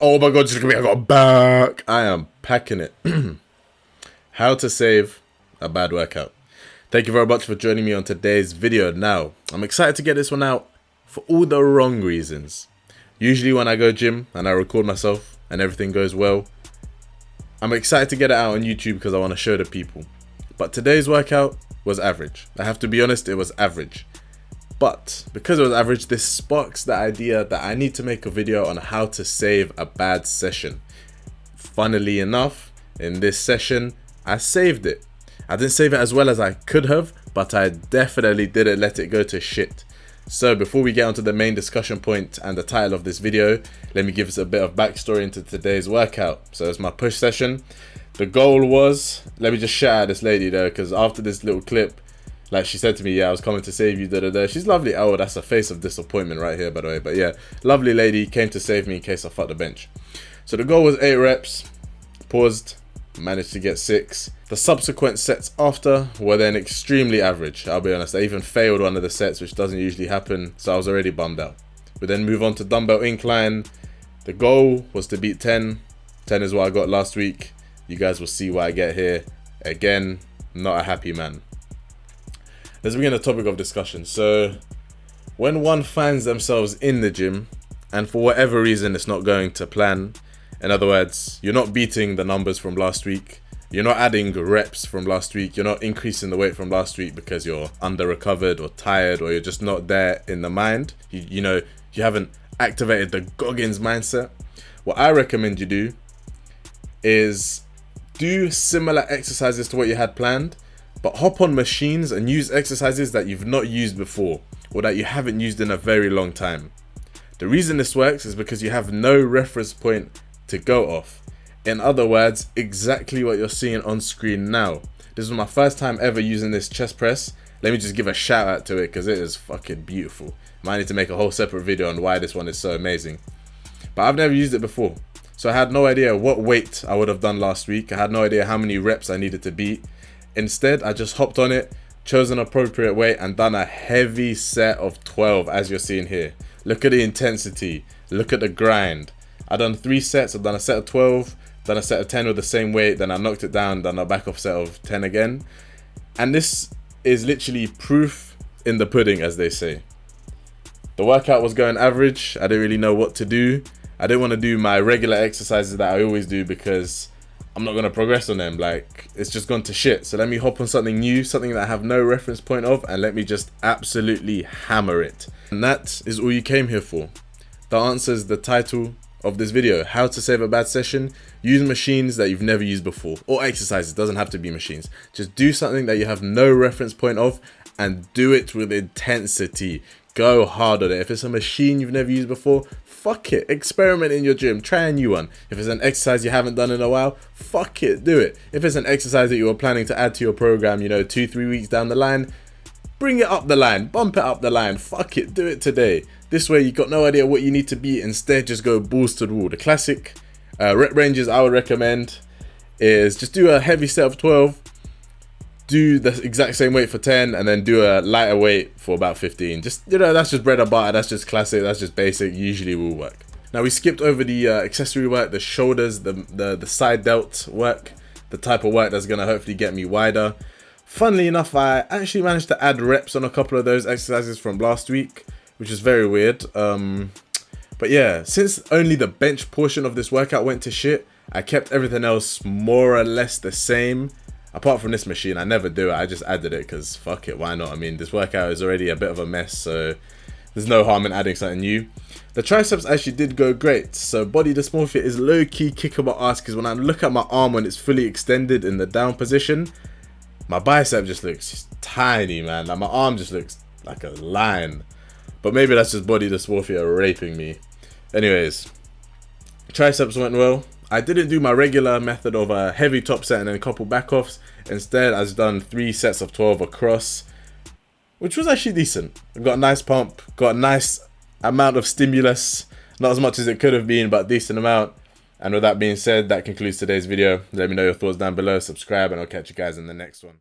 Oh my god, just look at me, I got back. I am packing it. How to save a bad workout. Thank you very much for joining me on today's video. Now, I'm excited to get this one out for all the wrong reasons. Usually when I go gym and I record myself and everything goes well, I'm excited to get it out on YouTube because I want to show the people. But today's workout was average. I have to be honest, it was average. But because it was average, this sparks the idea that I need to make a video on how to save a bad session. Funnily enough, in this session, I saved it. I didn't save it as well as I could have, but I definitely didn't let it go to shit. So before we get onto the main discussion point and the title of this video, let me give us a bit of backstory into today's workout. So it's my push session. The goal was, let me just shout out this lady though, because after this little clip, like she said to me, yeah, I was coming to save you, da da da. She's lovely. Oh, that's a face of disappointment right here, by the way. But yeah, lovely lady came to save me in case I fucked the bench. So the goal was 8 reps, paused, managed to get 6. The subsequent sets after were then extremely average, I'll be honest. I even failed one of the sets, which doesn't usually happen, so I was already bummed out. We then move on to dumbbell incline. The goal was to beat 10. 10 is what I got last week. You guys will see why I get here. Again, not a happy man. Let's begin the topic of discussion. So, when one finds themselves in the gym, and for whatever reason it's not going to plan, in other words, you're not beating the numbers from last week, you're not adding reps from last week, you're not increasing the weight from last week because you're under-recovered or tired, or you're just not there in the mind, you know, you haven't activated the Goggins mindset, what I recommend you do is do similar exercises to what you had planned, but hop on machines and use exercises that you've not used before or that you haven't used in a very long time. The reason this works is because you have no reference point to go off. In other words, exactly what you're seeing on screen now. This was my first time ever using this chest press. Let me just give a shout out to it because it is fucking beautiful. Might need to make a whole separate video on why this one is so amazing. But I've never used it before. So I had no idea what weight I would have done last week. I had no idea how many reps I needed to beat. Instead, I just hopped on it, chose an appropriate weight, and done a heavy set of 12, as you're seeing here. Look at the intensity. Look at the grind. I done 3 sets. I've done a set of 12, done a set of 10 with the same weight, then I knocked it down, done a back off set of 10 again. And this is literally proof in the pudding, as they say. The workout was going average. I didn't really know what to do. I didn't want to do my regular exercises that I always do because I'm not going to progress on them. Like, it's just gone to shit. So let me hop on something new, something that I have no reference point of, and let me just absolutely hammer it. And that is all you came here for. That answers the title of this video, how to save a bad session. Use machines that you've never used before, or exercises, doesn't have to be machines. Just do something that you have no reference point of and do it with intensity. Go hard on it. If it's a machine you've never used before, fuck it. Experiment in your gym. Try a new one. If it's an exercise you haven't done in a while, fuck it. Do it. If it's an exercise that you are planning to add to your program, you know, 2-3 weeks down the line, bring it up the line. Bump it up the line. Fuck it. Do it today. This way you got no idea what you need to be. Instead, just go balls to the wall. The classic rep ranges I would recommend is just do a heavy set of 12. Do the exact same weight for 10 and then do a lighter weight for about 15. Just, you know, that's just bread and butter, that's just classic, that's just basic, usually will work. Now we skipped over the accessory work, the shoulders, the side delt work, the type of work that's gonna hopefully get me wider. Funnily enough, I actually managed to add reps on a couple of those exercises from last week, which is very weird. But yeah, since only the bench portion of this workout went to shit, I kept everything else more or less the same. Apart from this machine, I never do it. I just added it because fuck it, why not? I mean, this workout is already a bit of a mess, so there's no harm in adding something new. The triceps actually did go great. So body dysmorphia is low-key kicking my ass because when I look at my arm when it's fully extended in the down position, my bicep just looks tiny, man. Like my arm just looks like a line. But maybe that's just body dysmorphia raping me. Anyways, triceps went well. I didn't do my regular method of a heavy top set and then a couple back offs. Instead, I've done 3 sets of 12 across, which was actually decent. I got a nice pump, got a nice amount of stimulus. Not as much as it could have been, but decent amount. And with that being said, that concludes today's video. Let me know your thoughts down below, subscribe, and I'll catch you guys in the next one.